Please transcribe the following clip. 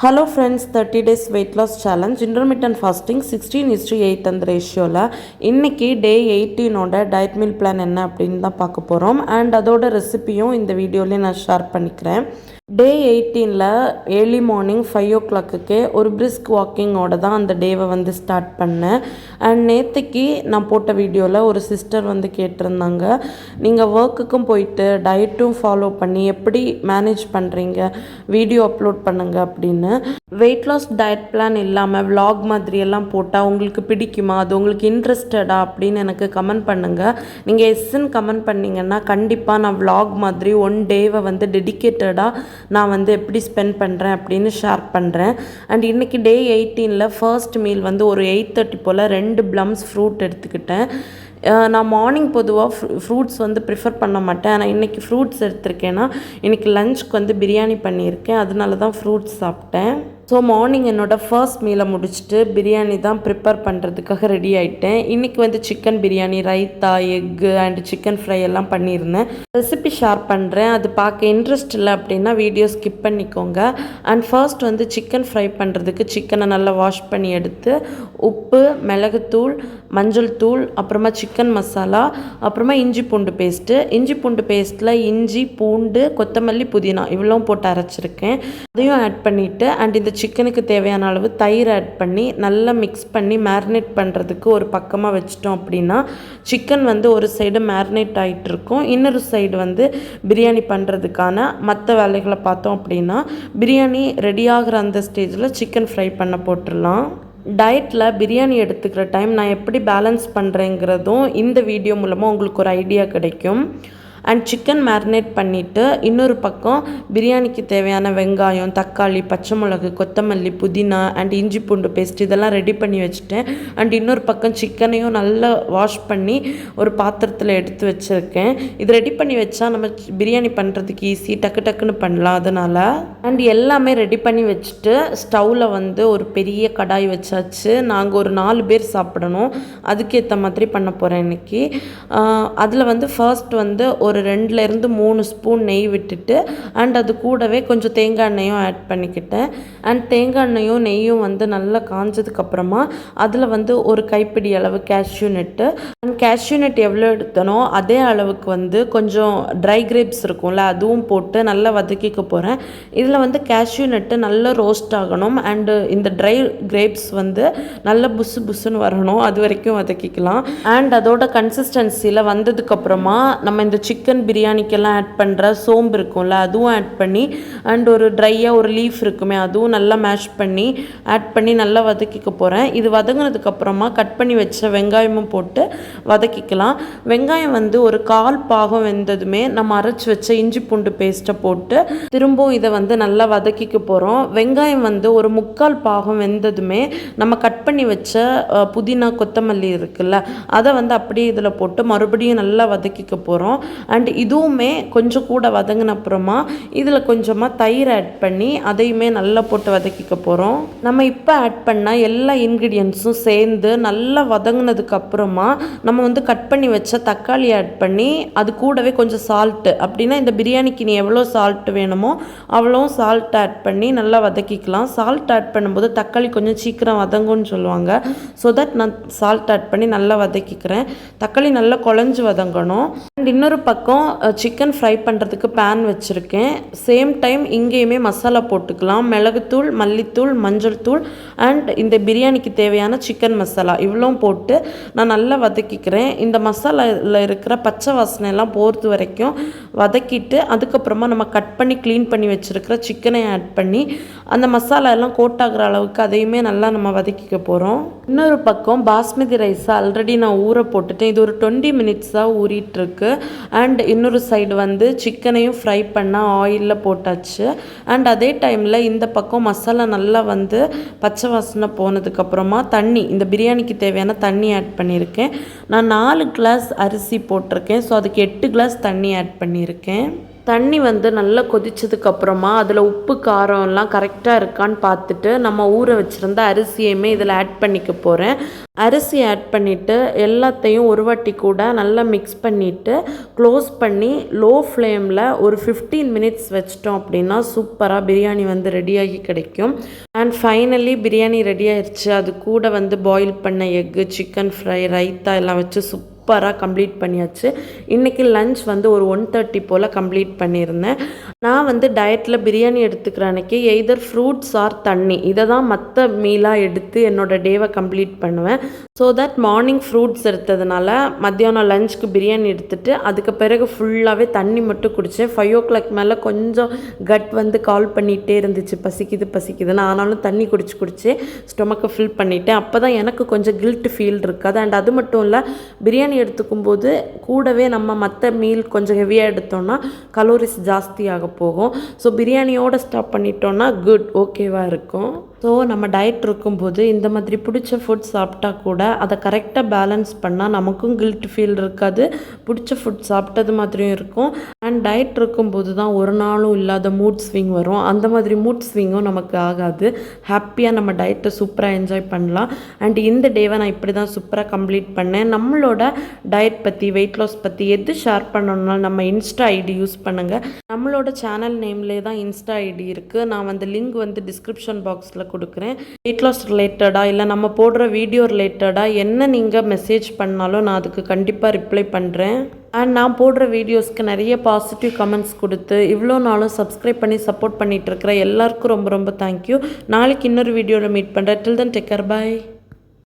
Hello friends, 30 days weight loss challenge intermittent fasting 16:8 அந்த ரேஷியோவில் இன்னைக்கு டே 18ஓட டயட் மீல் பிளான் என்ன அப்படின்னு தான் பார்க்க போகிறோம். அண்ட் அதோட ரெசிபியும் இந்த வீடியோலேயே நான் ஷேர் பண்ணிக்கிறேன். டே 18ல் ஏர்லி மார்னிங் 5 o'clockே ஒரு பிரிஸ்க் வாக்கிங்கோட தான் அந்த டேவை வந்து ஸ்டார்ட் பண்ணேன். அண்ட் நேற்றுக்கு நான் போட்ட வீடியோவில் ஒரு சிஸ்டர் வந்து கேட்டிருந்தாங்க, நீங்கள் ஒர்க்குக்கும் போயிட்டு டயட்டும் ஃபாலோ பண்ணி எப்படி மேனேஜ் பண்ணுறீங்க, வீடியோ அப்லோட் பண்ணுங்க அப்படின்னு. வெயிட் லாஸ் டயட் பிளான் இல்லாமல் விலாக் மாதிரியெல்லாம் போட்டால் உங்களுக்கு பிடிக்குமா, அது உங்களுக்கு இன்ட்ரெஸ்டடா அப்படின்னு எனக்கு கமெண்ட் பண்ணுங்கள். நீங்கள் எஸ்ன்னு கமெண்ட் பண்ணிங்கன்னா கண்டிப்பாக நான் விலாக் மாதிரி ஒன் டேவை வந்து டெடிக்கேட்டடாக நான் வந்து எப்படி ஸ்பெண்ட் பண்ணுறேன் அப்படின்னு ஷேர் பண்ணுறேன். அண்ட் இன்றைக்கி டே 18ல் ஃபர்ஸ்ட் மீல் வந்து ஒரு 8:30 போல் 2 ப்ளம்ஸ் ஃப்ரூட் எடுத்துக்கிட்டேன். நான் மார்னிங் பொதுவாக ஃப்ரூட்ஸ் வந்து ப்ரிஃபர் பண்ண மாட்டேன். ஆனால் இன்றைக்கி ஃப்ரூட்ஸ் எடுத்திருக்கேன்னா இன்றைக்கி லஞ்சுக்கு வந்து பிரியாணி பண்ணியிருக்கேன், அதனால தான் ஃப்ரூட்ஸ் சாப்பிட்டேன். ஸோ மார்னிங் என்னோடய ஃபர்ஸ்ட் மீலை முடிச்சுட்டு பிரியாணி தான் ப்ரிப்பேர் பண்ணுறதுக்காக ரெடி ஆகிட்டேன். இன்றைக்கி வந்து chicken biryani, raita, egg and chicken fry எல்லாம் பண்ணியிருந்தேன். ரெசிபி ஷேர் பண்ணுறேன், அது பார்க்க இன்ட்ரெஸ்ட் இல்லை அப்படின்னா வீடியோ ஸ்கிப் பண்ணிக்கோங்க. அண்ட் ஃபர்ஸ்ட் வந்து சிக்கன் ஃப்ரை பண்ணுறதுக்கு சிக்கனை நல்லா வாஷ் பண்ணி எடுத்து உப்பு, மிளகுத்தூள், மஞ்சள் தூள், அப்புறமா சிக்கன் மசாலா, அப்புறமா இஞ்சி பூண்டு பேஸ்ட்டில் இஞ்சி, பூண்டு, கொத்தமல்லி, புதினா இவ்வளோ போட்டு அரைச்சிருக்கேன். அதையும் ஆட் பண்ணிவிட்டு அண்ட் இந்த சிக்கனுக்கு தேவையான அளவு தயிர் ஆட் பண்ணி நல்லா மிக்ஸ் பண்ணி மேரினேட் பண்ணுறதுக்கு ஒரு பக்கமாக வச்சிட்டோம் அப்படின்னா சிக்கன் வந்து ஒரு சைடு மேரினேட் ஆகிட்டு இருக்கும், இன்னொரு சைடு வந்து பிரியாணி பண்ணுறதுக்கான மற்ற வேலைகளை பார்த்தோம் அப்படின்னா பிரியாணி ரெடி ஆகிற அந்த ஸ்டேஜில் சிக்கன் ஃப்ரை பண்ண போட்டுடலாம். டயட்டில் பிரியாணி எடுத்துக்கிற டைம் நான் எப்படி பேலன்ஸ் பண்ணுறேங்கிறதும் இந்த வீடியோ மூலமாக உங்களுக்கு ஒரு ஐடியா கிடைக்கும். அண்ட் சிக்கன் மேரினேட் பண்ணிவிட்டு இன்னொரு பக்கம் பிரியாணிக்கு தேவையான வெங்காயம், தக்காளி, பச்சை மிளகு, கொத்தமல்லி, புதினா அண்ட் இஞ்சி பூண்டு பேஸ்ட் இதெல்லாம் ரெடி பண்ணி வச்சுட்டேன். அண்ட் இன்னொரு பக்கம் சிக்கனையும் நல்லா வாஷ் பண்ணி ஒரு பாத்திரத்தில் எடுத்து வச்சுருக்கேன். இது ரெடி பண்ணி வச்சா நம்ம பிரியாணி பண்ணுறதுக்கு ஈஸி, டக்குன்னு பண்ணலாம். அதனால் அண்ட் எல்லாமே ரெடி பண்ணி வச்சுட்டு ஸ்டவ்வில் வந்து ஒரு பெரிய கடாய் வச்சாச்சு. நாங்கள் ஒரு 4 பேர் சாப்பிடணும், அதுக்கேற்ற மாதிரி பண்ண போகிறேன் இன்றைக்கி. அதில் வந்து ஃபர்ஸ்ட் வந்து ஒரு 2லேருந்து 3 ஸ்பூன் நெய் விட்டுட்டு அண்ட் அது கூடவே கொஞ்சம் தேங்காய் எண்ணெயும் ஆட் பண்ணிக்கிட்டேன். அண்ட் தேங்காய் எண்ணெயும் நெய்யும் வந்து நல்லா காஞ்சதுக்கப்புறமா அதில் வந்து ஒரு கைப்பிடி அளவு கேஷ்யூ நட்டு அண்ட் கேஷ்யூ நட் எவ்வளோ எடுத்தனோ அதே அளவுக்கு வந்து கொஞ்சம் ட்ரை கிரேப்ஸ் இருக்கும்ல அதுவும் போட்டு நல்லா வதக்கிக்க போகிறேன். இதில் வந்து கேஷ்யூ நட்டு நல்லா ரோஸ்ட் ஆகணும் அண்டு இந்த ட்ரை கிரேப்ஸ் வந்து நல்லா புஸ்ஸுன்னு வரணும், அது வரைக்கும் வதக்கிக்கலாம். அண்ட் அதோட கன்சிஸ்டன்சியில் வந்ததுக்கப்புறமா நம்ம இந்த சிக்கன் பிரியாணிக்கெல்லாம் ஆட் பண்ணுற சோம்பு இருக்கும்ல அதுவும் ஆட் பண்ணி அண்ட் ஒரு ட்ரையாக ஒரு லீஃப் இருக்குமே அதுவும் நல்லா மேஷ் பண்ணி ஆட் பண்ணி நல்லா வதக்கிக்க போகிறேன். இது வதங்கினதுக்கப்புறமா கட் பண்ணி வச்ச வெங்காயமும் போட்டு வதக்கிக்கலாம். வெங்காயம் வந்து ஒரு 1/4 பாகம் வெந்ததுமே நம்ம அரைச்சி வச்ச இஞ்சி பூண்டு பேஸ்ட்டை போட்டு திரும்பவும் இதை வந்து நல்லா வதக்கிக்க போகிறோம். வெங்காயம் வந்து ஒரு 3/4 பாகம் வெந்ததுமே நம்ம கட் பண்ணி வச்ச புதினா, கொத்தமல்லி இருக்குல்ல அதை வந்து அப்படியே இதில் போட்டு மறுபடியும் நல்லா வதக்கிக்க போகிறோம். அண்ட் இதுவுமே கொஞ்சம் கூட வதங்கின அப்புறமா இதில் கொஞ்சமாக தயிர் ஆட் பண்ணி அதையுமே நல்லா போட்டு வதக்கிக்க போகிறோம். நம்ம இப்போ ஆட் பண்ணால் எல்லா இன்க்ரீடியன்ட்ஸும் சேர்ந்து நல்லா வதங்கினதுக்கு அப்புறமா நம்ம வந்து கட் பண்ணி வச்ச தக்காளி ஆட் பண்ணி அது கூடவே கொஞ்சம் சால்ட்டு, அப்படின்னா இந்த பிரியாணிக்கு நீ எவ்வளோ சால்ட் வேணுமோ அவ்வளோ சால்ட் ஆட் பண்ணி நல்லா வதக்கிக்கலாம். சால்ட் ஆட் பண்ணும்போது தக்காளி கொஞ்சம் சீக்கிரம் வதங்கும்னு சொல்லுவாங்க. ஸோ தட் நான் சால்ட் ஆட் பண்ணி நல்லா வதக்கிக்கிறேன். தக்காளி நல்லா குழஞ்சி வதங்கணும். அண்ட் இன்னொரு பக்கம் சிக்கன் ஃப்ரை பண்ணுறதுக்கு பேன் வச்சுருக்கேன். சேம் டைம் இங்கேயுமே மசாலா போட்டுக்கலாம். மிளகுத்தூள், மல்லித்தூள், மஞ்சள் தூள் அண்ட் இந்த பிரியாணிக்கு தேவையான சிக்கன் மசாலா இவ்வளோ போட்டு நான் நல்லா வதக்கிக்கிறேன். இந்த மசாலாவில் இருக்கிற பச்சை வாசனை எல்லாம் போகிறது வரைக்கும் வதக்கிட்டு அதுக்கப்புறமா நம்ம கட் பண்ணி க்ளீன் பண்ணி வச்சுருக்கிற சிக்கனை ஆட் பண்ணி அந்த மசாலா எல்லாம் கோட் ஆகிற அளவுக்கு அதையுமே நல்லா நம்ம வதக்கிக்க போகிறோம். இன்னொரு பக்கம் பாஸ்மதி ரைஸை ஆல்ரெடி நான் ஊற போட்டுட்டேன். இது ஒரு 20 மினிட்ஸாக ஊறிட்டுருக்கு. அண்ட் இன்னொரு சைடு வந்து சிக்கனையும் ஃப்ரை பண்ண ஆயிலில் போட்டாச்சு. அண்ட் அதே டைமில் இந்த பக்கம் மசாலா நல்லா வந்து பச்சை வாசனை போனதுக்கப்புறமா தண்ணி, இந்த பிரியாணிக்கு தேவையான தண்ணி ஆட் பண்ணியிருக்கேன். நான் 4 கிளாஸ் அரிசி போட்டிருக்கேன், ஸோ அதுக்கு 8 கிளாஸ் தண்ணி ஆட் பண்ணியிருக்கேன். தண்ணி வந்து நல்லா கொதிச்சதுக்கப்புறமா அதில் உப்பு காரம்லாம் கரெக்டாக இருக்கான்னு பார்த்துட்டு நம்ம ஊற வச்சுருந்த அரிசியுமே இதில் ஆட் பண்ணிக்க போகிறேன். அரிசி ஆட் பண்ணிவிட்டு எல்லாத்தையும் ஒரு வாட்டி கூட நல்லா மிக்ஸ் பண்ணிவிட்டு க்ளோஸ் பண்ணி லோ ஃப்ளேமில் ஒரு 15 மினிட்ஸ் வச்சிட்டோம் அப்படின்னா சூப்பராக பிரியாணி வந்து ரெடியாகி கிடைக்கும். அண்ட் ஃபைனலி பிரியாணி ரெடி ஆயிடுச்சு. அது கூட வந்து பாயில் பண்ண எக்கு, சிக்கன் ஃப்ரை, ரைத்தா எல்லாம் வச்சு சூப்பராக கம்ப்ளீட் பண்ணியாச்சு. இன்றைக்கி லன்ச் வந்து ஒரு 1:30 போல் கம்ப்ளீட் பண்ணியிருந்தேன். நான் வந்து டயட்டில் பிரியாணி எடுத்துக்கிற அன்றைக்கி எய்தர் ஃப்ரூட்ஸ் ஆர் தண்ணி இதை தான் மற்ற மீலாக எடுத்து என்னோடய டேவை கம்ப்ளீட் பண்ணுவேன். ஸோ தட் மார்னிங் ஃப்ரூட்ஸ் எடுத்ததுனால மத்தியானம் லஞ்சுக்கு பிரியாணி எடுத்துகிட்டு அதுக்கு பிறகு ஃபுல்லாகவே தண்ணி மட்டும் குடித்தேன். 5 o'clock மேலே கொஞ்சம் கட் வந்து கால் பண்ணிகிட்டே இருந்துச்சு, பசிக்குதுன்னு. ஆனாலும் தண்ணி குடிச்சு ஸ்டொமக்கை ஃபில் பண்ணிவிட்டேன். அப்போ தான் எனக்கு கொஞ்சம் கில்ட் ஃபீல் இருக்காது. அண்ட் அது மட்டும் இல்லை, பிரியாணி எடுத்துக்கும் போது கூடவே நம்ம மற்ற மீல் கொஞ்சம் ஹெவியாக எடுத்தோம்னா கலோரிஸ் ஜாஸ்தியாக போகும். ஸோ பிரியாணியோடு ஸ்டாப் பண்ணிட்டோன்னா குட், ஓகேவாக இருக்கும். ஸோ நம்ம டயட் இருக்கும்போது இந்த மாதிரி பிடிச்ச ஃபுட் சாப்பிட்டா கூட அதை கரெக்டாக பேலன்ஸ் பண்ணால் நமக்கும் கில்ட் ஃபீல் இருக்காது, பிடிச்ச ஃபுட் சாப்பிட்டது மாதிரியும் இருக்கும். அண்ட் டயட் இருக்கும்போது தான் ஒரு நாளும் இல்லாத மூட் ஸ்விங் வரும். அந்த மாதிரி மூட் ஸ்விங்கும் நமக்கு ஆகாது. ஹாப்பியாக நம்ம டயட்டை சூப்பராக என்ஜாய் பண்ணலாம். அண்ட் இந்த டேவை நான் இப்படி தான் சூப்பராக கம்ப்ளீட் பண்ணேன். நம்மளோட டயட் பற்றி, வெயிட் லாஸ் பற்றி எது ஷேர் பண்ணணும்னா நம்ம இன்ஸ்டா ஐடி யூஸ் பண்ணுங்கள். நம்மளோட சேனல் நேம்லேயே தான் இன்ஸ்டா ஐடி இருக்குது. நான் வந்து லிங்க் வந்து டிஸ்கிரிப்ஷன் பாக்ஸில் கொடுக்குறேன். வெயிட் லாஸ் ரிலேட்டடாக இல்லை நம்ம போடுற வீடியோ ரிலேட்டடாக என்ன நீங்கள் மெசேஜ் பண்ணாலும் நான் அதுக்கு கண்டிப்பாக ரிப்ளை பண்ணுறேன். அண்ட் நான் போடுற வீடியோஸ்க்கு நிறைய பாசிட்டிவ் கமெண்ட்ஸ் கொடுத்து இவ்வளோ நாளும் சப்ஸ்கிரைப் பண்ணி சப்போர்ட் பண்ணிகிட்டு இருக்கிற எல்லாருக்கும் ரொம்ப ரொம்ப தேங்க்யூ. நாளைக்கு இன்னொரு வீடியோவில் மீட் பண்ணுறேன். டில் தென் டேக் கேர், பை.